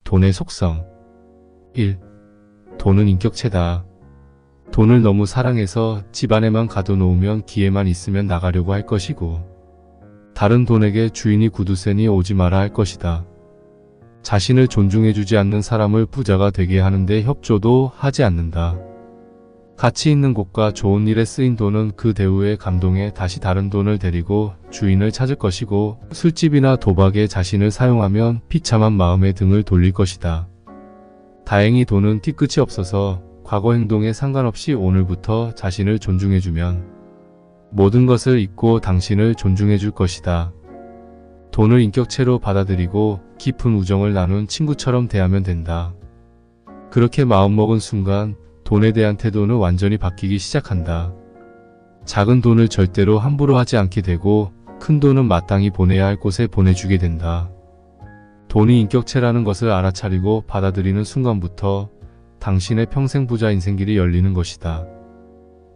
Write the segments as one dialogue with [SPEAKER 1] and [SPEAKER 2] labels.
[SPEAKER 1] 돈의 속성. 1. 돈은 인격체다. 돈을 너무 사랑해서 집안에만 가둬놓으면 기회만 있으면 나가려고 할 것이고, 다른 돈에게 주인이 구두쇠니 오지 마라 할 것이다. 자신을 존중해주지 않는 사람을 부자가 되게 하는데 협조도 하지 않는다. 가치 있는 곳과 좋은 일에 쓰인 돈은 그 대우에 감동해 다시 다른 돈을 데리고 주인을 찾을 것이고, 술집이나 도박에 자신을 사용하면 비참한 마음에 등을 돌릴 것이다. 다행히 돈은 뒤끝이 없어서 과거 행동에 상관없이 오늘부터 자신을 존중해주면 모든 것을 잊고 당신을 존중해줄 것이다. 돈을 인격체로 받아들이고 깊은 우정을 나눈 친구처럼 대하면 된다. 그렇게 마음먹은 순간 돈에 대한 태도는 완전히 바뀌기 시작한다. 작은 돈을 절대로 함부로 하지 않게 되고 큰 돈은 마땅히 보내야 할 곳에 보내주게 된다. 돈이 인격체라는 것을 알아차리고 받아들이는 순간부터 당신의 평생 부자 인생길이 열리는 것이다.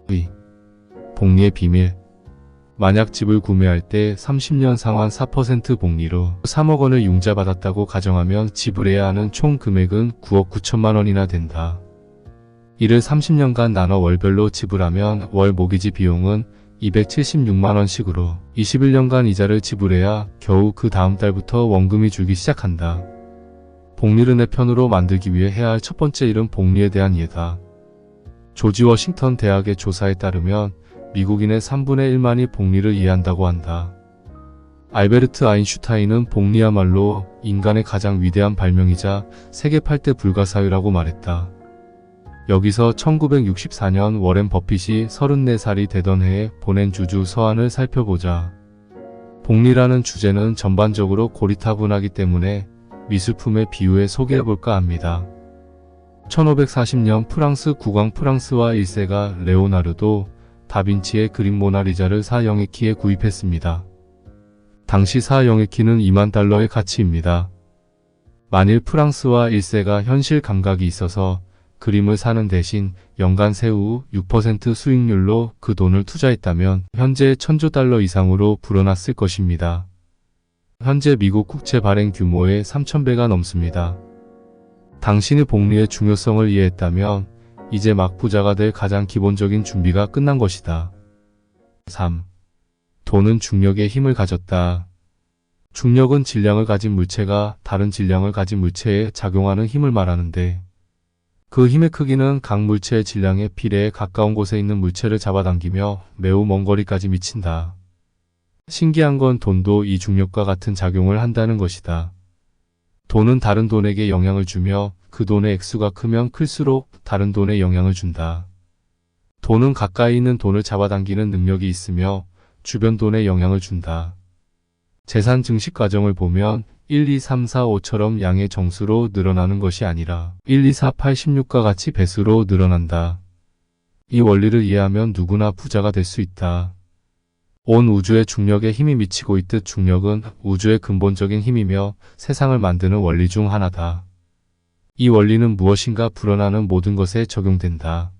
[SPEAKER 1] 2. 복리의 비밀. 만약 집을 구매할 때 30년 상환 4% 복리로 3억 원을 융자받았다고 가정하면 지불해야 하는 총 금액은 9억 9천만 원이나 된다. 이를 30년간 나눠 월별로 지불하면 월 모기지 비용은 276만 원씩으로 21년간 이자를 지불해야 겨우 그 다음 달부터 원금이 줄기 시작한다. 복리를 내 편으로 만들기 위해 해야 할 첫 번째 일은 복리에 대한 이해다. 조지 워싱턴 대학의 조사에 따르면 미국인의 3분의 1만이 복리를 이해한다고 한다. 알베르트 아인슈타인은 복리야말로 인간의 가장 위대한 발명이자 세계 8대 불가사의라고 말했다. 여기서 1964년 워렌 버핏이 34살이 되던 해에 보낸 주주 서한을 살펴보자. 복리라는 주제는 전반적으로 고리타분하기 때문에 미술품의 비유에 소개해볼까 합니다. 1540년 프랑스 국왕 프랑스와 1세가 레오나르도 다빈치의 그림 모나리자를 4영에키에 구입했습니다. 당시 4영에키는 2만 달러의 가치입니다. 만일 프랑스와 1세가 현실 감각이 있어서 그림을 사는 대신 연간 세후 6% 수익률로 그 돈을 투자했다면 현재 1000조 달러 이상으로 불어났을 것입니다. 현재 미국 국채 발행 규모의 3000배가 넘습니다. 당신이 복리의 중요성을 이해했다면 이제 막 부자가 될 가장 기본적인 준비가 끝난 것이다. 3. 돈은 중력의 힘을 가졌다. 중력은 질량을 가진 물체가 다른 질량을 가진 물체에 작용하는 힘을 말하는데, 그 힘의 크기는 각 물체의 질량에 비례해 가까운 곳에 있는 물체를 잡아당기며 매우 먼 거리까지 미친다. 신기한 건 돈도 이 중력과 같은 작용을 한다는 것이다. 돈은 다른 돈에게 영향을 주며 그 돈의 액수가 크면 클수록 다른 돈에 영향을 준다. 돈은 가까이 있는 돈을 잡아당기는 능력이 있으며 주변 돈에 영향을 준다. 재산 증식 과정을 보면 1, 2, 3, 4, 5처럼 양의 정수로 늘어나는 것이 아니라 1, 2, 4, 8, 16과 같이 배수로 늘어난다. 이 원리를 이해하면 누구나 부자가 될 수 있다. 온 우주에 중력의 힘이 미치고 있듯 중력은 우주의 근본적인 힘이며 세상을 만드는 원리 중 하나다. 이 원리는 무엇인가 불어나는 모든 것에 적용된다.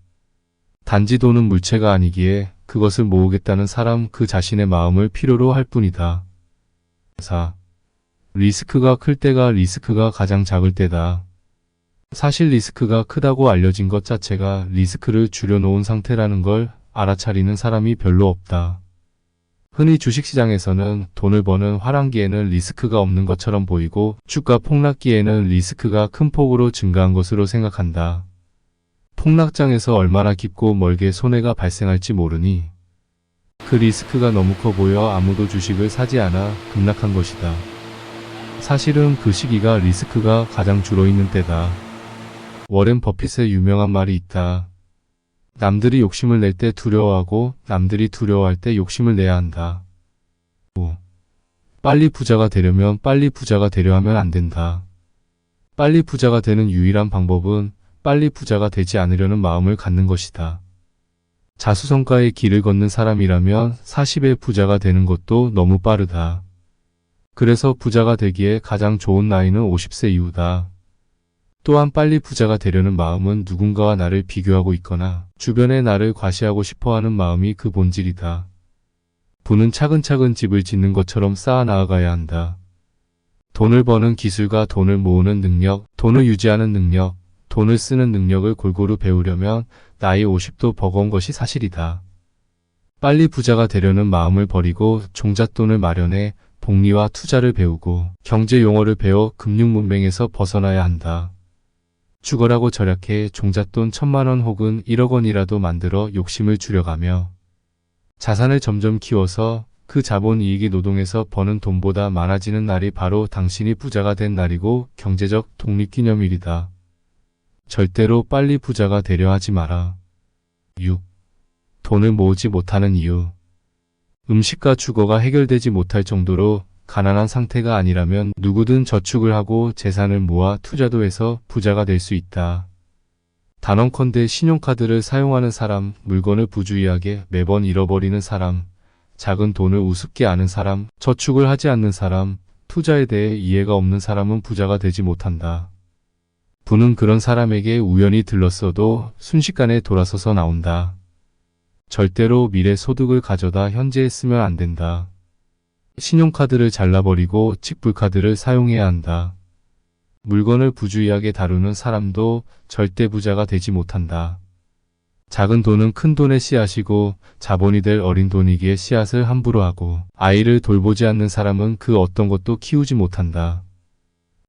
[SPEAKER 1] 단지 돈은 물체가 아니기에 그것을 모으겠다는 사람 그 자신의 마음을 필요로 할 뿐이다. 4. 리스크가 클 때가 리스크가 가장 작을 때다. 사실 리스크가 크다고 알려진 것 자체가 리스크를 줄여놓은 상태라는 걸 알아차리는 사람이 별로 없다. 흔히 주식시장에서는 돈을 버는 화랑기에는 리스크가 없는 것처럼 보이고 주가 폭락기에는 리스크가 큰 폭으로 증가한 것으로 생각한다. 폭락장에서 얼마나 깊고 멀게 손해가 발생할지 모르니 그 리스크가 너무 커 보여 아무도 주식을 사지 않아 급락한 것이다. 사실은 그 시기가 리스크가 가장 줄어있는 때다. 워렌 버핏의 유명한 말이 있다. 남들이 욕심을 낼 때 두려워하고 남들이 두려워할 때 욕심을 내야 한다. 5. 빨리 부자가 되려면 빨리 부자가 되려 하면 안 된다. 빨리 부자가 되는 유일한 방법은 빨리 부자가 되지 않으려는 마음을 갖는 것이다. 자수성가의 길을 걷는 사람이라면 40에 부자가 되는 것도 너무 빠르다. 그래서 부자가 되기에 가장 좋은 나이는 50세 이후다. 또한 빨리 부자가 되려는 마음은 누군가와 나를 비교하고 있거나 주변에 나를 과시하고 싶어하는 마음이 그 본질이다. 부는 차근차근 집을 짓는 것처럼 쌓아 나아가야 한다. 돈을 버는 기술과 돈을 모으는 능력, 돈을 유지하는 능력, 돈을 쓰는 능력을 골고루 배우려면 나이 50도 버거운 것이 사실이다. 빨리 부자가 되려는 마음을 버리고 종잣돈을 마련해 복리와 투자를 배우고 경제 용어를 배워 금융 문맹에서 벗어나야 한다. 죽어라고 절약해 종잣돈 1,000만 원 혹은 1억 원이라도 만들어 욕심을 줄여가며 자산을 점점 키워서 그 자본 이익이 노동에서 버는 돈보다 많아지는 날이 바로 당신이 부자가 된 날이고 경제적 독립기념일이다. 절대로 빨리 부자가 되려 하지 마라. 6. 돈을 모으지 못하는 이유. 음식과 주거가 해결되지 못할 정도로 가난한 상태가 아니라면 누구든 저축을 하고 재산을 모아 투자도 해서 부자가 될 수 있다. 단언컨대 신용카드를 사용하는 사람, 물건을 부주의하게 매번 잃어버리는 사람, 작은 돈을 우습게 아는 사람, 저축을 하지 않는 사람, 투자에 대해 이해가 없는 사람은 부자가 되지 못한다. 부는 그런 사람에게 우연히 들렀어도 순식간에 돌아서서 나온다. 절대로 미래 소득을 가져다 현재에 쓰면 안 된다. 신용카드를 잘라버리고 직불카드를 사용해야 한다. 물건을 부주의하게 다루는 사람도 절대 부자가 되지 못한다. 작은 돈은 큰 돈의 씨앗이고 자본이 될 어린 돈이기에 씨앗을 함부로 하고 아이를 돌보지 않는 사람은 그 어떤 것도 키우지 못한다.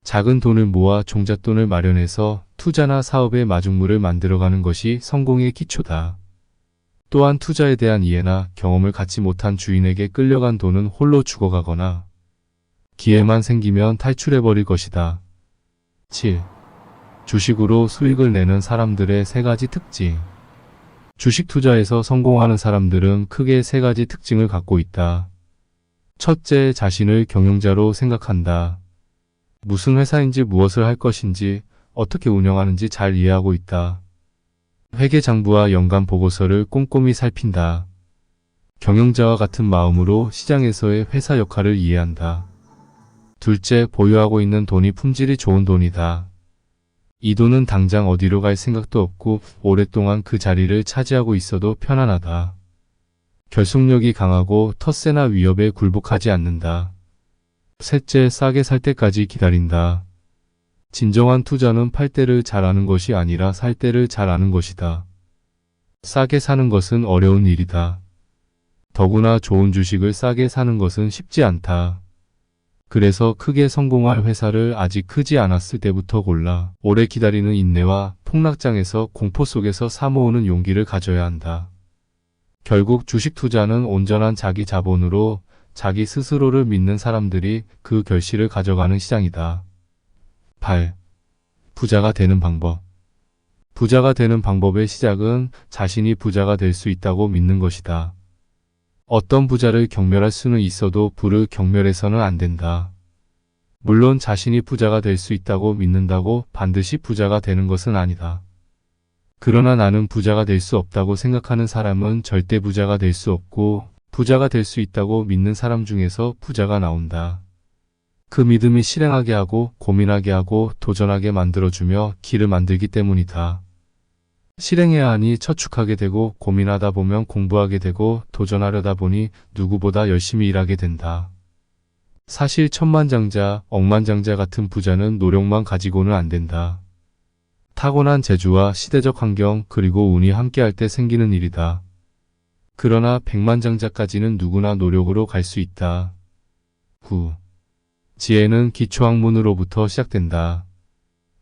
[SPEAKER 1] 작은 돈을 모아 종잣돈을 마련해서 투자나 사업의 마중물을 만들어가는 것이 성공의 기초다. 또한 투자에 대한 이해나 경험을 갖지 못한 주인에게 끌려간 돈은 홀로 죽어가거나 기회만 생기면 탈출해버릴 것이다. 7. 주식으로 수익을 내는 사람들의 3가지 특징. 주식 투자에서 성공하는 사람들은 크게 3가지 특징을 갖고 있다. 첫째, 자신을 경영자로 생각한다. 무슨 회사인지 무엇을 할 것인지 어떻게 운영하는지 잘 이해하고 있다. 회계장부와 연간 보고서를 꼼꼼히 살핀다. 경영자와 같은 마음으로 시장에서의 회사 역할을 이해한다. 둘째, 보유하고 있는 돈이 품질이 좋은 돈이다. 이 돈은 당장 어디로 갈 생각도 없고 오랫동안 그 자리를 차지하고 있어도 편안하다. 결속력이 강하고 텃세나 위협에 굴복하지 않는다. 셋째, 싸게 살 때까지 기다린다. 진정한 투자는 팔 때를 잘 아는 것이 아니라 살 때를 잘 아는 것이다. 싸게 사는 것은 어려운 일이다. 더구나 좋은 주식을 싸게 사는 것은 쉽지 않다. 그래서 크게 성공할 회사를 아직 크지 않았을 때부터 골라 오래 기다리는 인내와 폭락장에서 공포 속에서 사모으는 용기를 가져야 한다. 결국 주식 투자는 온전한 자기 자본으로 자기 스스로를 믿는 사람들이 그 결실을 가져가는 시장이다. 8. 부자가 되는 방법. 부자가 되는 방법의 시작은 자신이 부자가 될 수 있다고 믿는 것이다. 어떤 부자를 경멸할 수는 있어도 부를 경멸해서는 안 된다. 물론 자신이 부자가 될 수 있다고 믿는다고 반드시 부자가 되는 것은 아니다. 그러나 나는 부자가 될 수 없다고 생각하는 사람은 절대 부자가 될 수 없고 부자가 될 수 있다고 믿는 사람 중에서 부자가 나온다. 그 믿음이 실행하게 하고 고민하게 하고 도전하게 만들어주며 길을 만들기 때문이다. 실행해야 하니 처축하게 되고 고민하다 보면 공부하게 되고 도전하려다 보니 누구보다 열심히 일하게 된다. 사실 천만장자, 억만장자 같은 부자는 노력만 가지고는 안 된다. 타고난 재주와 시대적 환경 그리고 운이 함께할 때 생기는 일이다. 그러나 백만장자까지는 누구나 노력으로 갈 수 있다. 9. 지혜는 기초학문으로부터 시작된다.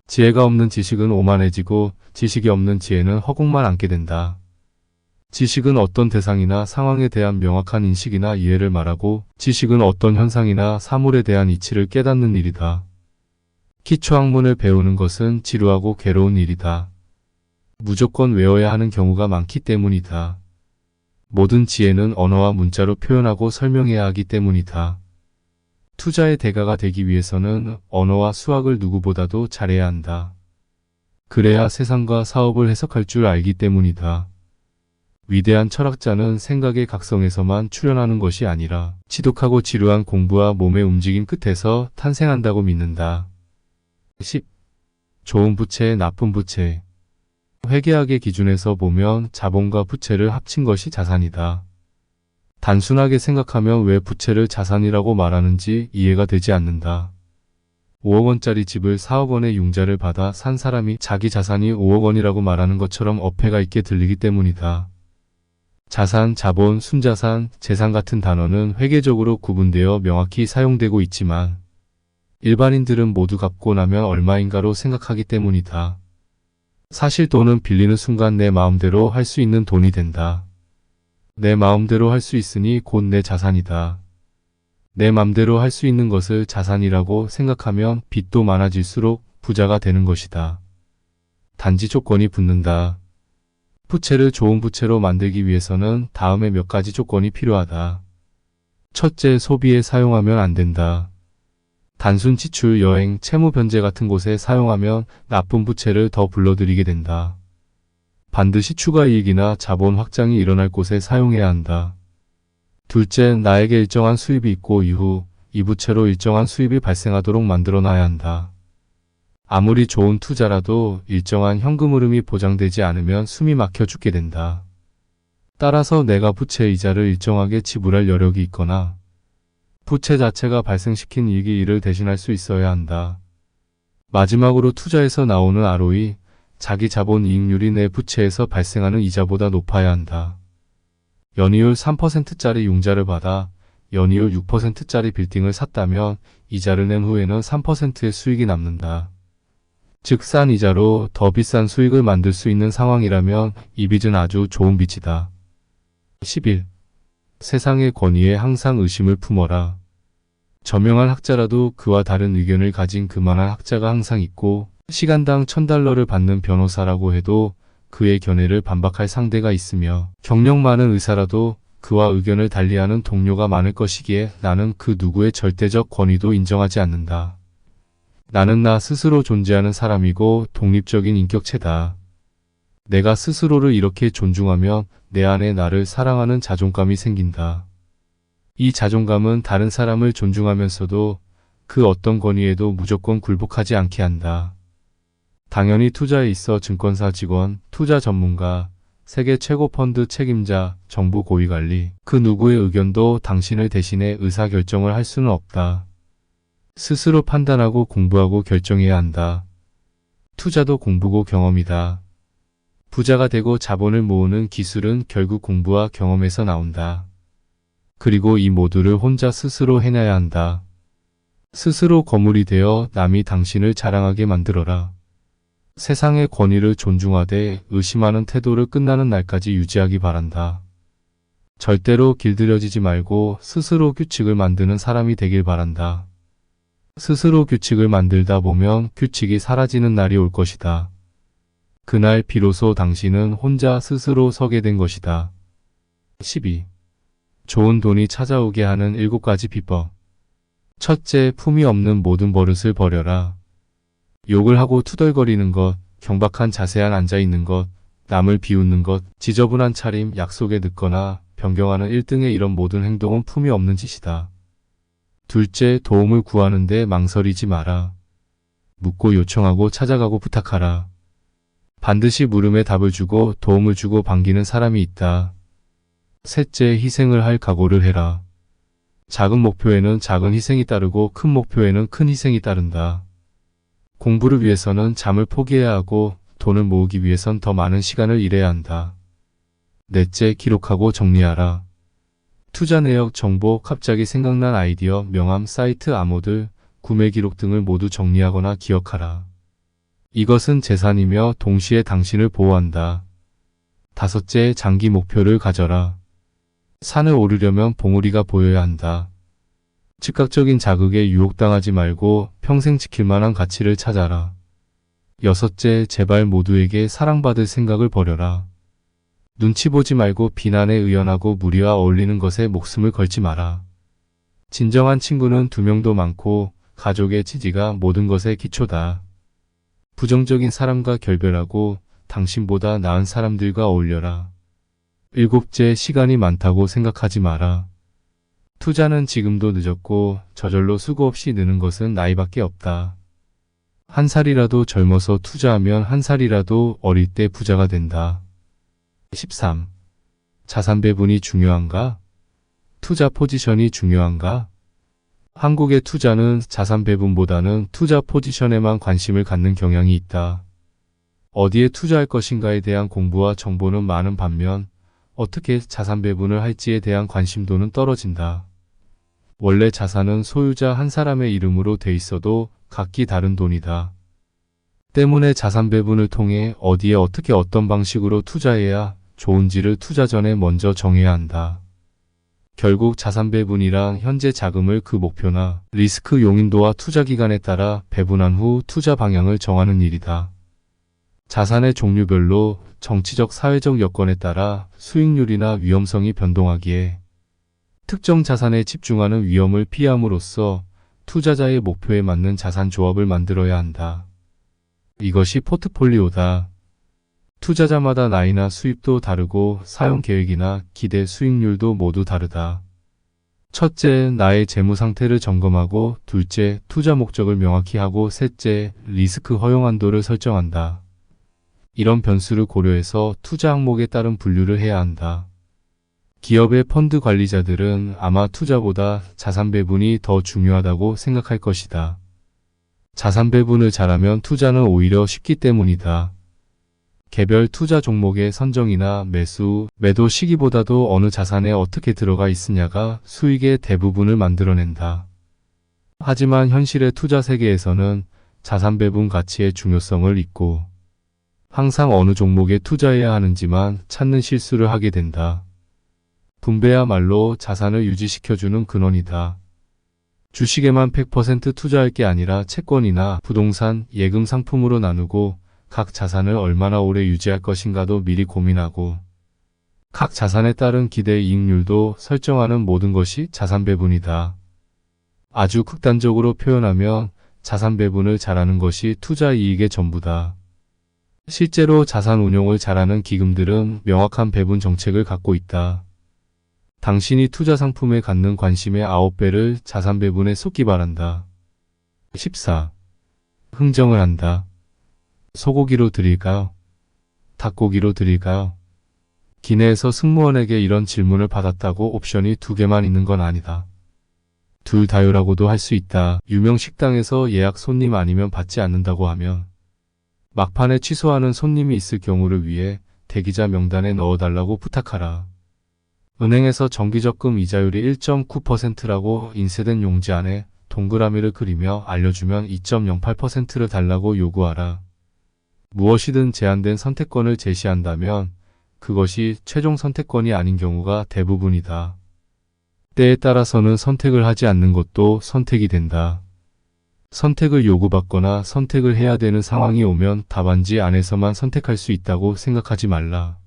[SPEAKER 1] 지혜가 없는 지식은 오만해지고 지식이 없는 지혜는 허공만 안게 된다. 지식은 어떤 대상이나 상황에 대한 명확한 인식이나 이해를 말하고 지식은 어떤 현상이나 사물에 대한 이치를 깨닫는 일이다. 기초학문을 배우는 것은 지루하고 괴로운 일이다. 무조건 외워야 하는 경우가 많기 때문이다. 모든 지혜는 언어와 문자로 표현하고 설명해야 하기 때문이다. 투자의 대가가 되기 위해서는 언어와 수학을 누구보다도 잘해야 한다. 그래야 세상과 사업을 해석할 줄 알기 때문이다. 위대한 철학자는 생각의 각성에서만 출현하는 것이 아니라 지독하고 지루한 공부와 몸의 움직임 끝에서 탄생한다고 믿는다. 10. 좋은 부채, 나쁜 부채. 회계학의 기준에서 보면 자본과 부채를 합친 것이 자산이다. 단순하게 생각하면 왜 부채를 자산이라고 말하는지 이해가 되지 않는다. 5억 원짜리 집을 4억 원의 융자를 받아 산 사람이 자기 자산이 5억 원이라고 말하는 것처럼 어폐가 있게 들리기 때문이다. 자산, 자본, 순자산, 재산 같은 단어는 회계적으로 구분되어 명확히 사용되고 있지만 일반인들은 모두 갚고 나면 얼마인가로 생각하기 때문이다. 사실 돈은 빌리는 순간 내 마음대로 할 수 있는 돈이 된다. 내 마음대로 할 수 있으니 곧 내 자산이다. 내 맘대로 할 수 있는 것을 자산이라고 생각하면 빚도 많아질수록 부자가 되는 것이다. 단지 조건이 붙는다. 부채를 좋은 부채로 만들기 위해서는 다음에 몇 가지 조건이 필요하다. 첫째, 소비에 사용하면 안 된다. 단순 지출, 여행, 채무 변제 같은 곳에 사용하면 나쁜 부채를 더 불러들이게 된다. 반드시 추가 이익이나 자본 확장이 일어날 곳에 사용해야 한다. 둘째, 나에게 일정한 수입이 있고 이후 이 부채로 일정한 수입이 발생하도록 만들어 놔야 한다. 아무리 좋은 투자라도 일정한 현금 흐름이 보장되지 않으면 숨이 막혀 죽게 된다. 따라서 내가 부채 이자를 일정하게 지불할 여력이 있거나 부채 자체가 발생시킨 이익이 이를 대신할 수 있어야 한다. 마지막으로 투자에서 나오는 ROE, 자기 자본 이익률이 내 부채에서 발생하는 이자보다 높아야 한다. 연이율 3%짜리 융자를 받아 연이율 6%짜리 빌딩을 샀다면 이자를 낸 후에는 3%의 수익이 남는다. 즉 싼 이자로 더 비싼 수익을 만들 수 있는 상황이라면 이 빚은 아주 좋은 빚이다. 11. 세상의 권위에 항상 의심을 품어라. 저명한 학자라도 그와 다른 의견을 가진 그만한 학자가 항상 있고 시간당 $1000를 받는 변호사라고 해도 그의 견해를 반박할 상대가 있으며 경력 많은 의사라도 그와 의견을 달리하는 동료가 많을 것이기에 나는 그 누구의 절대적 권위도 인정하지 않는다. 나는 나 스스로 존재하는 사람이고 독립적인 인격체다. 내가 스스로를 이렇게 존중하면 내 안에 나를 사랑하는 자존감이 생긴다. 이 자존감은 다른 사람을 존중하면서도 그 어떤 권위에도 무조건 굴복하지 않게 한다. 당연히 투자에 있어 증권사 직원, 투자 전문가, 세계 최고 펀드 책임자, 정부 고위관리, 그 누구의 의견도 당신을 대신해 의사결정을 할 수는 없다. 스스로 판단하고 공부하고 결정해야 한다. 투자도 공부고 경험이다. 부자가 되고 자본을 모으는 기술은 결국 공부와 경험에서 나온다. 그리고 이 모두를 혼자 스스로 해내야 한다. 스스로 거물이 되어 남이 당신을 자랑하게 만들어라. 세상의 권위를 존중하되 의심하는 태도를 끝나는 날까지 유지하기 바란다. 절대로 길들여지지 말고 스스로 규칙을 만드는 사람이 되길 바란다. 스스로 규칙을 만들다 보면 규칙이 사라지는 날이 올 것이다. 그날 비로소 당신은 혼자 스스로 서게 된 것이다. 12. 좋은 돈이 찾아오게 하는 7가지 비법. 첫째, 품이 없는 모든 버릇을 버려라. 욕을 하고 투덜거리는 것, 경박한 자세한 앉아있는 것, 남을 비웃는 것, 지저분한 차림, 약속에 늦거나 변경하는 1등의 이런 모든 행동은 품이 없는 짓이다. 둘째, 도움을 구하는데 망설이지 마라. 묻고 요청하고 찾아가고 부탁하라. 반드시 물음에 답을 주고 도움을 주고 반기는 사람이 있다. 셋째, 희생을 할 각오를 해라. 작은 목표에는 작은 희생이 따르고 큰 목표에는 큰 희생이 따른다. 공부를 위해서는 잠을 포기해야 하고 돈을 모으기 위해선 더 많은 시간을 일해야 한다. 넷째, 기록하고 정리하라. 투자 내역, 정보, 갑자기 생각난 아이디어, 명함, 사이트, 암호들, 구매 기록 등을 모두 정리하거나 기억하라. 이것은 재산이며 동시에 당신을 보호한다. 다섯째, 장기 목표를 가져라. 산을 오르려면 봉우리가 보여야 한다. 즉각적인 자극에 유혹당하지 말고 평생 지킬 만한 가치를 찾아라. 여섯째, 제발 모두에게 사랑받을 생각을 버려라. 눈치 보지 말고 비난에 의연하고 무리와 어울리는 것에 목숨을 걸지 마라. 진정한 친구는 2명도 많고 가족의 지지가 모든 것의 기초다. 부정적인 사람과 결별하고 당신보다 나은 사람들과 어울려라. 일곱째, 시간이 많다고 생각하지 마라. 투자는 지금도 늦었고 저절로 수고 없이 느는 것은 나이밖에 없다. 한 살이라도 젊어서 투자하면 한 살이라도 어릴 때 부자가 된다. 13. 자산 배분이 중요한가? 투자 포지션이 중요한가? 한국의 투자는 자산 배분보다는 투자 포지션에만 관심을 갖는 경향이 있다. 어디에 투자할 것인가에 대한 공부와 정보는 많은 반면 어떻게 자산 배분을 할지에 대한 관심도는 떨어진다. 원래 자산은 소유자 한 사람의 이름으로 돼 있어도 각기 다른 돈이다. 때문에 자산 배분을 통해 어디에 어떻게 어떤 방식으로 투자해야 좋은지를 투자 전에 먼저 정해야 한다. 결국 자산 배분이란 현재 자금을 그 목표나 리스크 용인도와 투자 기간에 따라 배분한 후 투자 방향을 정하는 일이다. 자산의 종류별로 정치적 사회적 여건에 따라 수익률이나 위험성이 변동하기에 특정 자산에 집중하는 위험을 피함으로써 투자자의 목표에 맞는 자산 조합을 만들어야 한다. 이것이 포트폴리오다. 투자자마다 나이나 수입도 다르고 사용 계획이나 기대 수익률도 모두 다르다. 첫째, 나의 재무 상태를 점검하고, 둘째, 투자 목적을 명확히 하고, 셋째, 리스크 허용 한도를 설정한다. 이런 변수를 고려해서 투자 항목에 따른 분류를 해야 한다. 기업의 펀드 관리자들은 아마 투자보다 자산 배분이 더 중요하다고 생각할 것이다. 자산 배분을 잘하면 투자는 오히려 쉽기 때문이다. 개별 투자 종목의 선정이나 매수, 매도 시기보다도 어느 자산에 어떻게 들어가 있으냐가 수익의 대부분을 만들어낸다. 하지만 현실의 투자 세계에서는 자산 배분 가치의 중요성을 잊고 항상 어느 종목에 투자해야 하는지만 찾는 실수를 하게 된다. 분배야말로 자산을 유지시켜주는 근원이다. 주식에만 100% 투자할 게 아니라 채권이나 부동산, 예금 상품으로 나누고 각 자산을 얼마나 오래 유지할 것인가도 미리 고민하고 각 자산에 따른 기대 이익률도 설정하는 모든 것이 자산 배분이다. 아주 극단적으로 표현하면 자산 배분을 잘하는 것이 투자 이익의 전부다. 실제로 자산 운용을 잘하는 기금들은 명확한 배분 정책을 갖고 있다. 당신이 투자 상품에 갖는 관심의 9배를 자산 배분에 쏟기 바란다. 14. 흥정을 한다. 소고기로 드릴까요? 닭고기로 드릴까요? 기내에서 승무원에게 이런 질문을 받았다고 옵션이 2개만 있는 건 아니다. 둘 다요라고도 할 수 있다. 유명 식당에서 예약 손님 아니면 받지 않는다고 하면 막판에 취소하는 손님이 있을 경우를 위해 대기자 명단에 넣어달라고 부탁하라. 은행에서 정기적금 이자율이 1.9%라고 인쇄된 용지 안에 동그라미를 그리며 알려주면 2.08%를 달라고 요구하라. 무엇이든 제한된 선택권을 제시한다면 그것이 최종 선택권이 아닌 경우가 대부분이다. 때에 따라서는 선택을 하지 않는 것도 선택이 된다. 선택을 요구받거나 선택을 해야 되는 상황이 오면 답안지 안에서만 선택할 수 있다고 생각하지 말라.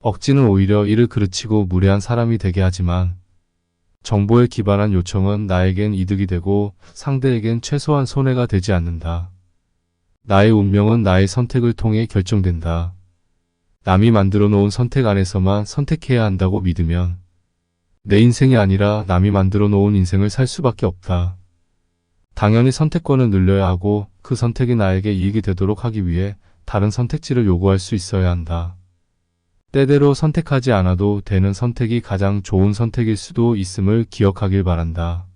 [SPEAKER 1] 억지는 오히려 이를 그르치고 무례한 사람이 되게 하지만 정보에 기반한 요청은 나에겐 이득이 되고 상대에겐 최소한 손해가 되지 않는다. 나의 운명은 나의 선택을 통해 결정된다. 남이 만들어 놓은 선택 안에서만 선택해야 한다고 믿으면 내 인생이 아니라 남이 만들어 놓은 인생을 살 수밖에 없다. 당연히 선택권을 늘려야 하고 그 선택이 나에게 이익이 되도록 하기 위해 다른 선택지를 요구할 수 있어야 한다. 때대로 선택하지 않아도 되는 선택이 가장 좋은 선택일 수도 있음을 기억하길 바란다.